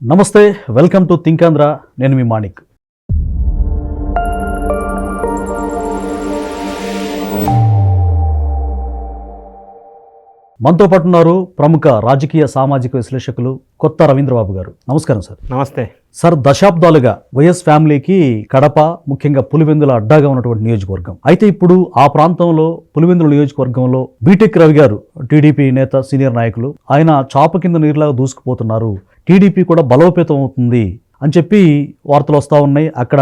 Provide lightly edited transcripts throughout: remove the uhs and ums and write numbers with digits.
నమస్తే, welcome to think Andhra. నేను మీ మాణిక్. మనతో పాటు ఉన్నారు ప్రముఖ రాజకీయ సామాజిక విశ్లేషకులు కొత్త రవీంద్రబాబు గారు. నమస్కారం సార్. నమస్తే సార్. దశాబ్దాలుగా వైఎస్ ఫ్యామిలీకి కడప, ముఖ్యంగా పులివెందుల అడ్డాగా ఉన్నటువంటి నియోజకవర్గం. అయితే ఇప్పుడు ఆ ప్రాంతంలో పులివెందుల నియోజకవర్గంలో బీటెక్ రవి గారు, టీడీపీ నేత, సీనియర్ నాయకులు, ఆయన చాప కింద నీరులాగా దూసుకుపోతున్నారు, టీడీపీ కూడా బలోపేతం అవుతుంది అని చెప్పి వార్తలు వస్తూ ఉన్నాయి. అక్కడ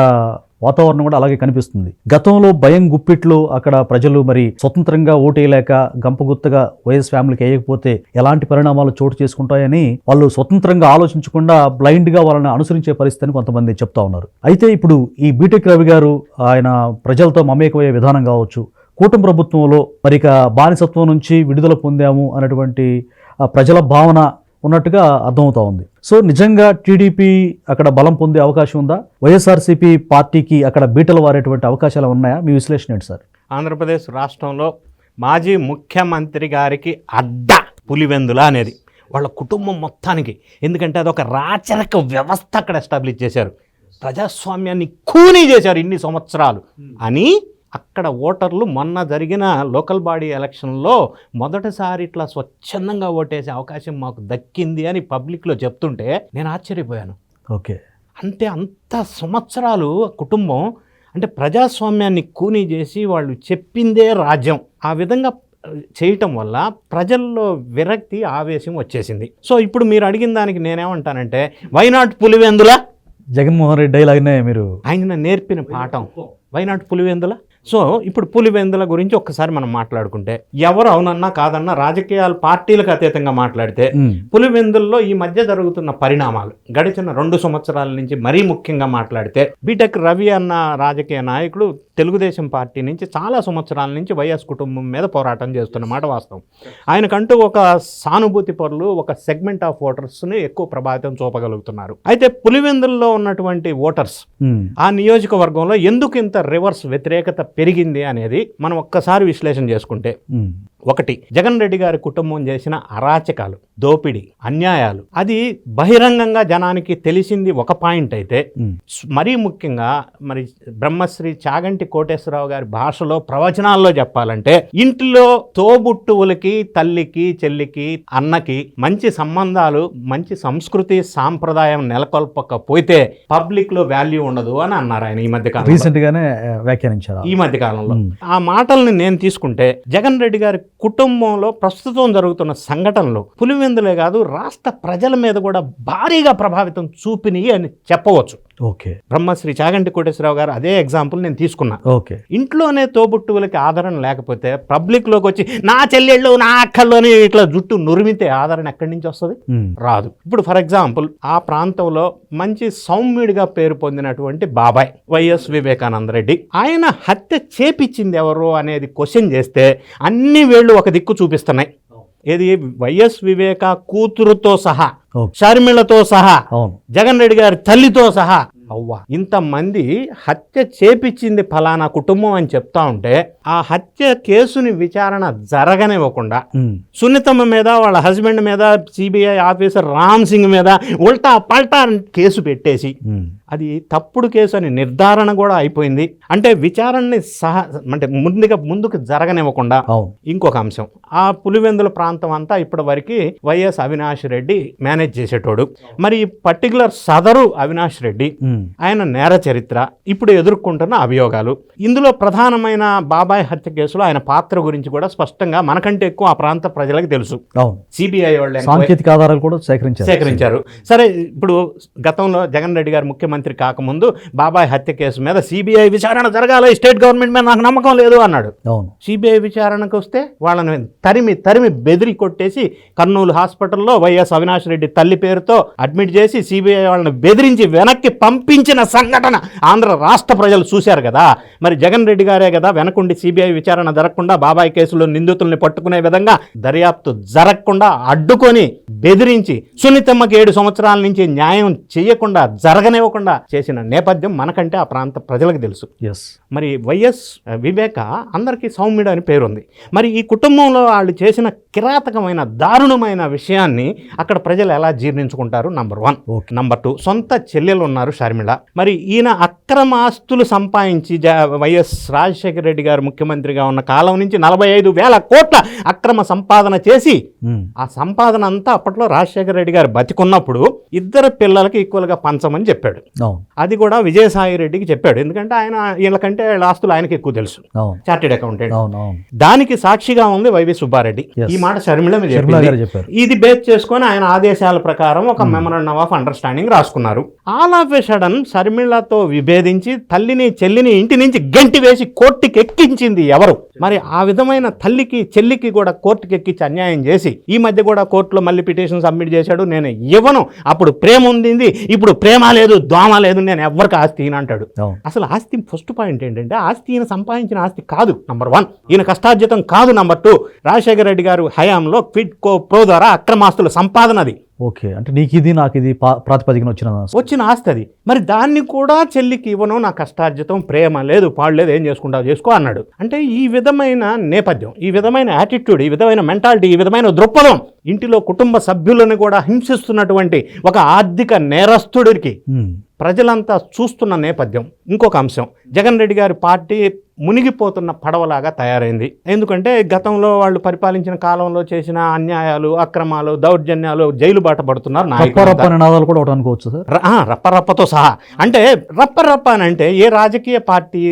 వాతావరణం కూడా అలాగే కనిపిస్తుంది. గతంలో భయం గుప్పిట్లో అక్కడ ప్రజలు మరి స్వతంత్రంగా ఓటేయలేక గంపగుత్తగా వైఎస్ ఫ్యామిలీకి వేయకపోతే ఎలాంటి పరిణామాలు చోటు చేసుకుంటాయని వాళ్ళు స్వతంత్రంగా ఆలోచించకుండా బ్లైండ్ గా వాళ్ళని అనుసరించే పరిస్థితిని కొంతమంది చెప్తా ఉన్నారు. అయితే ఇప్పుడు ఈ బీటెక్ రవి గారు ఆయన ప్రజలతో మమేకమయ్యే విధానం కావచ్చు, కూటమి ప్రభుత్వంలో మరి ఇక బానిసత్వం నుంచి విడుదల పొందాము అనేటువంటి ప్రజల భావన ఉన్నట్టుగా అర్థమవుతా ఉంది. సో నిజంగా టీడీపీ అక్కడ బలం పొందే అవకాశం ఉందా? వైఎస్ఆర్సీపీ పార్టీకి అక్కడ బీటలు వారేటువంటి అవకాశాలు ఉన్నాయా? మీ విశ్లేషణ ఏంటి సార్? ఆంధ్రప్రదేశ్ రాష్ట్రంలో మాజీ ముఖ్యమంత్రి గారికి అడ్డ పులివెందుల అనేది వాళ్ళ కుటుంబం మొత్తానికి. ఎందుకంటే అదొక రాచరిక వ్యవస్థ అక్కడ ఎస్టాబ్లిష్ చేశారు, ప్రజాస్వామ్యాన్ని ఖూనీ చేశారు ఇన్ని సంవత్సరాలు అని అక్కడ ఓటర్లు మొన్న జరిగిన లోకల్ బాడీ ఎలక్షన్లో మొదటిసారి ఇట్లా స్వచ్ఛందంగా ఓటేసే అవకాశం మాకు దక్కింది అని పబ్లిక్లో చెప్తుంటే నేను ఆశ్చర్యపోయాను. ఓకే, అంటే అంత సంవత్సరాలు కుటుంబం అంటే ప్రజాస్వామ్యాన్ని కూనీ చేసి వాళ్ళు చెప్పిందే రాజ్యం ఆ విధంగా చేయటం వల్ల ప్రజల్లో విరక్తి, ఆవేశం వచ్చేసింది. సో ఇప్పుడు మీరు అడిగిన దానికి నేనేమంటానంటే వైనాట్ పులివెందుల జగన్మోహన్ రెడ్డి డైలాగ్నే మీరు ఆయన నేర్పిన పాఠం వైనాట్ పులివెందుల. సో ఇప్పుడు పులివెందుల గురించి ఒక్కసారి మనం మాట్లాడుకుంటే ఎవరు అవునన్నా కాదన్నా రాజకీయాల పార్టీలకు అతీతంగా మాట్లాడితే పులివెందుల్లో ఈ మధ్య జరుగుతున్న పరిణామాలు గడిచిన 2 సంవత్సరాల నుంచి మరీ ముఖ్యంగా మాట్లాడితే బీటెక్ రవి అన్న రాజకీయ నాయకుడు తెలుగుదేశం పార్టీ నుంచి చాలా సంవత్సరాల నుంచి వైఎస్ కుటుంబం మీద పోరాటం చేస్తున్నమాట వాస్తవం. ఆయనకంటూ ఒక సానుభూతి పరులు, ఒక సెగ్మెంట్ ఆఫ్ ఓటర్స్ని ఎక్కువ ప్రభావితం చూపగలుగుతున్నారు. అయితే పులివెందుల్లో ఉన్నటువంటి ఓటర్స్ ఆ నియోజకవర్గంలో ఎందుకు ఇంత రివర్స్ వ్యతిరేకత పెరిగింది అనేది మనం ఒక్కసారి విశ్లేషణ చేసుకుంటే, ఒకటి జగన్ రెడ్డి గారి కుటుంబం చేసిన అరాచకాలు, దోపిడీ, అన్యాయాలు అది బహిరంగంగా జనానికి తెలిసింది ఒక పాయింట్ అయితే, మరీ ముఖ్యంగా మరి బ్రహ్మశ్రీ చాగంటి కోటేశ్వరరావు గారి భాషలో ప్రవచనాల్లో చెప్పాలంటే ఇంట్లో తోబుట్టువులకి, తల్లికి, చెల్లికి, అన్నకి మంచి సంబంధాలు, మంచి సంస్కృతి సాంప్రదాయం నెలకొల్పకపోతే పబ్లిక్ లో వాల్యూ ఉండదు అని అన్నారు ఆయన ఈ మధ్య కాలంలో, రీసెంట్ గానే వ్యాఖ్యానించారు. ఈ మధ్య కాలంలో ఆ మాటల్ని నేను తీసుకుంటే జగన్ రెడ్డి గారి కుటుంబంలో ప్రస్తుతం జరుగుతున్న సంఘటనలు పులివెందులే కాదు రాష్ట్ర ప్రజల మీద కూడా భారీగా ప్రభావితం చూపినాయి అని చెప్పవచ్చు. ఓకే, బ్రహ్మశ్రీ చాగంటి కోటేశ్వరరావు గారు అదే ఎగ్జాంపుల్ నేను తీసుకున్నా. ఓకే, ఇంట్లోనే తోబుట్టువులకి ఆదరణ లేకపోతే పబ్లిక్ లోకి వచ్చి నా చెల్లెళ్ళు, నా అక్కళ్ళు అని ఇట్లా జుట్టు నురిమితే ఆదరణ ఎక్కడి నుంచి వస్తుంది? రాదు. ఇప్పుడు ఫర్ ఎగ్జాంపుల్ ఆ ప్రాంతంలో మంచి సౌమ్యుడిగా పేరు పొందినటువంటి బాబాయ్ వైఎస్ వివేకానంద రెడ్డి, ఆయన హత్య చేపించింది ఎవరు అనేది క్వశ్చన్ చేస్తే అన్ని వేళ్ళు ఒక దిక్కు చూపిస్తున్నాయి. ఏది వైఎస్ వివేక కూతురుతో సహా, షర్మిలతో సహా, జగన్ రెడ్డి గారి తల్లితో సహా, అవ్వా ఇంతమంది హత్య చేపించింది ఫలానా కుటుంబం అని చెప్తా ఉంటే ఆ హత్య కేసుని విచారణ జరగనివ్వకుండా సునీతమ్మ మీద, వాళ్ళ హస్బెండ్ మీద, సిబిఐ ఆఫీసర్ రామ్ సింగ్ మీద ఉల్టా పల్టా కేసు పెట్టేసి అది తప్పుడు కేసు అని నిర్ధారణ కూడా అయిపోయింది. అంటే విచారణని అంటే ముందుకు జరగనివ్వకుండా. ఇంకొక అంశం, ఆ పులివెందుల ప్రాంతం అంతా ఇప్పటి వరకు వైఎస్ అవినాష్ రెడ్డి మేనేజ్ చేసేటోడు. మరి పర్టికులర్ సదరు అవినాష్ రెడ్డి ఆయన నేర చరిత్ర, ఇప్పుడు ఎదుర్కొంటున్న అభియోగాలు, ఇందులో ప్రధానమైన బాబాయ్ హత్య కేసులో ఆయన పాత్ర గురించి కూడా స్పష్టంగా మనకంటే ఎక్కువ ఆ ప్రాంత ప్రజలకు తెలుసు. సిబిఐ వాళ్ళు సాంకేతిక ఆధారాలు కూడా సేకరించారు. సరే, ఇప్పుడు గతంలో జగన్ రెడ్డి గారు ముఖ్యమంత్రి కాకముందు బాబాయ్ హత్య కేసు మీద సిబిఐ విచారణ జరగాలి, స్టేట్ గవర్నమెంట్ మీద నాకు నమ్మకం లేదు అన్నాడు. సిబిఐ విచారణకు వస్తే వాళ్ళని తరిమి బెదిరి కొట్టేసి కర్నూలు హాస్పిటల్లో వైఎస్ అవినాష్ రెడ్డి తల్లి పేరుతో అడ్మిట్ చేసి సిబిఐ వాళ్ళని బెదిరించి వెనక్కి పంపించిన సంఘటన ఆంధ్ర రాష్ట్ర ప్రజలు చూశారు కదా. మరి జగన్ రెడ్డి గారే కదా వెనకుండి సిబిఐ విచారణ జరగకుండా బాబాయ్ కేసులో నిందితుల్ని పట్టుకునే విధంగా దర్యాప్తు జరగకుండా అడ్డుకొని బెదిరించి సునీతమ్మకి 7 సంవత్సరాల నుంచి న్యాయం చేయకుండా జరగనివ్వకుండా చేసిన నేపథ్యం మనకంటే ఆ ప్రాంత ప్రజలకు తెలుసు. మరి వైఎస్ వివేక అందరికీ సౌమ్యుడు అని పేరుంది. మరి ఈ కుటుంబంలో వాళ్ళు చేసిన కిరాతకమైన దారుణమైన విషయాన్ని అక్కడ ప్రజలు ఎలా జీర్ణించుకుంటారు? నంబర్ 1. నంబర్ 2, సొంత చెల్లెలు ఉన్నారు షర్మిల. మరి ఈయన అక్రమ ఆస్తులు సంపాదించి వైఎస్ రాజశేఖర రెడ్డి గారు ముఖ్యమంత్రిగా ఉన్న కాలం నుంచి 45,000 కోట్ల అక్రమ సంపాదన చేసి ఆ సంపాదన అంతా అప్పట్లో రాజశేఖర రెడ్డి గారు బతికున్నప్పుడు ఇద్దరు పిల్లలకి ఈక్వల్గా పంచమని చెప్పాడు. అది కూడా విజయసాయి రెడ్డికి చెప్పాడు. ఎందుకంటే ఆయన వీళ్ళకంటే వీళ్ళ ఆస్తులు ఆయనకి ఎక్కువ తెలుసు, చార్టెడ్ అకౌంటెంట్. దానికి సాక్షిగా ఉంది వైవి సుబ్బారెడ్డి. ఈ మాట షర్మిల మీద చెప్పారు. ఇది బేస్ చేసుకొని ఆయన ఆదేశాల ప్రకారం ఒక మెమరాండం ఆఫ్ అండర్స్టాండింగ్ రాసుకున్నారు. ఆల్ ఆఫ్ ఎ సడన్ షర్మిలతో విభేదించి తల్లిని చెల్లిని ఇంటి నుంచి గంటి వేసి కోర్టుకి ఎక్కించింది ఎవరు? మరి ఆ విధమైన తల్లికి చెల్లికి కూడా కోర్టుకి ఎక్కించి అన్యాయం చేసి ఈ మధ్య కూడా కోర్టులో మళ్ళీ పిటిషన్ సబ్మిట్ చేశాడు. నేను ఇవ్వను, అప్పుడు ప్రేమ ఉంది, ఇప్పుడు ప్రేమ లేదు, దోమ లేదు, నేను ఎవరికి ఆస్తి ఈయన అంటాడు. అసలు ఆస్తి ఫస్ట్ పాయింట్ ఏంటంటే ఆస్తి ఈయన సంపాదించిన ఆస్తి కాదు. నంబర్ 1, ఈయన కష్టార్జితం కాదు. నంబర్ 2, రాజశేఖర రెడ్డి గారు హయాంలో క్విడ్ ప్రో ద్వారా అక్రమాస్తుల సంపాదనది. ఓకే, అంటే నీకు ఇది నాకు ఇది ప్రాతిపదికన వచ్చిన ఆస్తి అది. మరి దాన్ని కూడా చెల్లికి ఇవ్వను, నా కష్టార్జితం, ప్రేమ లేదు, పాడలేదు, ఏం చేసుకుంటావు చేసుకో అన్నాడు. అంటే ఈ విధమైన నేపథ్యం, ఈ విధమైన యాటిట్యూడ్, ఈ విధమైన మెంటాలిటీ, ఈ విధమైన దృక్పథం ఇంటిలో కుటుంబ సభ్యులను కూడా హింసిస్తున్నటువంటి ఒక ఆర్థిక నేరస్తుడికి ప్రజలంతా చూస్తున్న నేపథ్యం. ఇంకొక అంశం, జగన్ రెడ్డి గారి పార్టీ మునిగిపోతున్న పడవలాగా తయారైంది. ఎందుకంటే గతంలో వాళ్ళు పరిపాలించిన కాలంలో చేసిన అన్యాయాలు, అక్రమాలు, దౌర్జన్యాలు, జైలు బాట పడుతున్నారు రప్పరప్పతో సహా. అంటే రప్పరప్ప అని అంటే ఏ రాజకీయ పార్టీ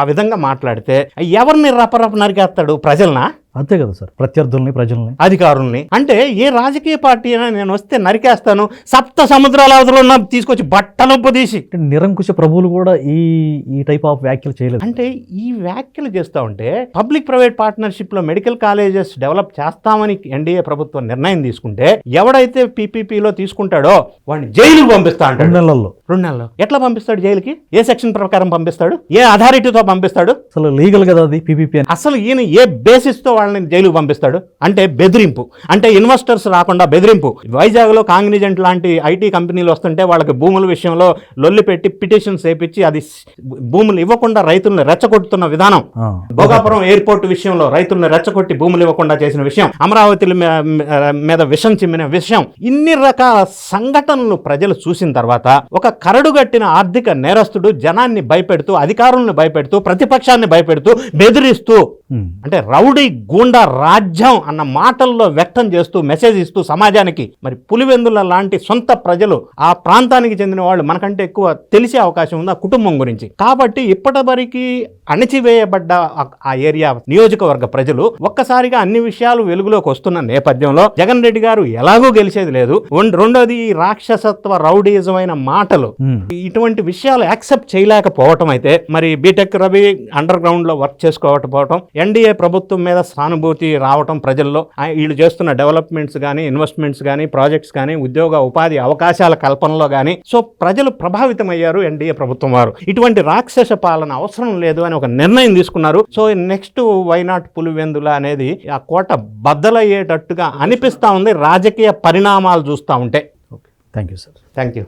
ఆ విధంగా మాట్లాడితే ఎవరిని రప్పరప్ప నరికేస్తాడు? ప్రజలనా? అంతే కదా సార్, ప్రత్యర్థుల్ని, ప్రజల్ని, అధికారుల్ని. అంటే ఏ రాజకీయ పార్టీ అయినా నేను వస్తే నరికేస్తాను, సప్త సముద్రాల అవతల తీసుకొచ్చి బట్టలొప్పు తీసి. నిరంకుశ ప్రభువులు కూడా ఈ టైప్ ఆఫ్ వ్యాఖ్యలు చేయలేదు. అంటే ఈ వ్యాఖ్యలు చేస్తూ ఉంటే పబ్లిక్ ప్రైవేట్ పార్ట్నర్షిప్ లో మెడికల్ కాలేజెస్ డెవలప్ చేస్తామని ఎన్డీఏ ప్రభుత్వం నిర్ణయం తీసుకుంటే ఎవడైతే పీపీపీలో తీసుకుంటాడో వాడిని జైలుకు పంపిస్తా అంటాడు. 2 నెలల్లో ఎట్లా పంపిస్తాడు జైలుకి? ఏ సెక్షన్ ప్రకారం పంపిస్తాడు? ఏ అథారిటీతో పంపిస్తాడు? అసలు లీగల్ కదా అది పీపీపీ. అసలు ఈయన ఏ బేసిస్ తో వాళ్ళని జైలుకు పంపిస్తాడు? అంటే బెదిరింపు, అంటే ఇన్వెస్టర్స్ రాకుండా బెదిరింపు. వైజాగ్లో కాంగ్నిజెంట్ లాంటి ఐటీ కంపెనీలు వస్తుంటే వాళ్ళకి భూముల విషయంలో లొల్లి పెట్టి పిటిషన్స్ వేయించి అది భూములు ఇవ్వకుండా రైతులను రెచ్చగొట్టుతున్న విధానం, భోగాపురం ఎయిర్పోర్ట్ విషయంలో రైతులను రెచ్చగొట్టి భూములు ఇవ్వకుండా చేసిన విషయం, అమరావతి మీద విషం చిమ్మిన విషయం, ఇన్ని రకాల సంఘటనలు ప్రజలు చూసిన తర్వాత ఒక కరడుగట్టిన ఆర్థిక నేరస్తుడు జనాన్ని భయపెడుతూ, అధికారులను భయపెడుతూ, ప్రతిపక్షాన్ని భయపెడుతూ, బెదిరిస్తూ, అంటే రౌడీ గూండా రాజ్యం అన్న మాటల్లో వ్యక్తం చేస్తూ మెసేజ్ ఇస్తూ సమాజానికి. మరి పులివెందుల లాంటి సొంత ప్రజలు, ఆ ప్రాంతానికి చెందిన వాళ్ళు మనకంటే ఎక్కువ తెలిసే అవకాశం ఉంది ఆ కుటుంబం గురించి. కాబట్టి ఇప్పటివరకు అణచివేయబడ్డ ఆ ఏరియా నియోజకవర్గ ప్రజలు ఒక్కసారిగా అన్ని విషయాలు వెలుగులోకి వస్తున్న నేపథ్యంలో జగన్ రెడ్డి గారు ఎలాగూ గెలిచేది లేదు. రెండోది రాక్షసత్వ రౌడీజమైన మాటలు, ఇటువంటి విషయాలు యాక్సెప్ట్ చేయలేకపోవటం అయితే మరి బీటెక్ రవి అండర్ గ్రౌండ్ లో వర్క్ చేసుకోవటం, ఎన్డీఏ ప్రభుత్వం మీద సానుభూతి రావటం ప్రజల్లో, వీళ్ళు చేస్తున్న డెవలప్మెంట్స్ కానీ, ఇన్వెస్ట్మెంట్స్ కానీ, ప్రాజెక్ట్స్ కానీ, ఉద్యోగ ఉపాధి అవకాశాల కల్పనలో కానీ, సో ప్రజలు ప్రభావితమయ్యారు. ఎన్డీఏ ప్రభుత్వం వారు ఇటువంటి రాక్షస పాలన అవసరం లేదు అని ఒక నిర్ణయం తీసుకున్నారు. సో నెక్స్ట్ వైనాట్ పులివెందుల అనేది ఆ కోట బద్దలయ్యేటట్టుగా అనిపిస్తా ఉంది రాజకీయ పరిణామాలు చూస్తూ ఉంటే. Thank you sir. Thank you.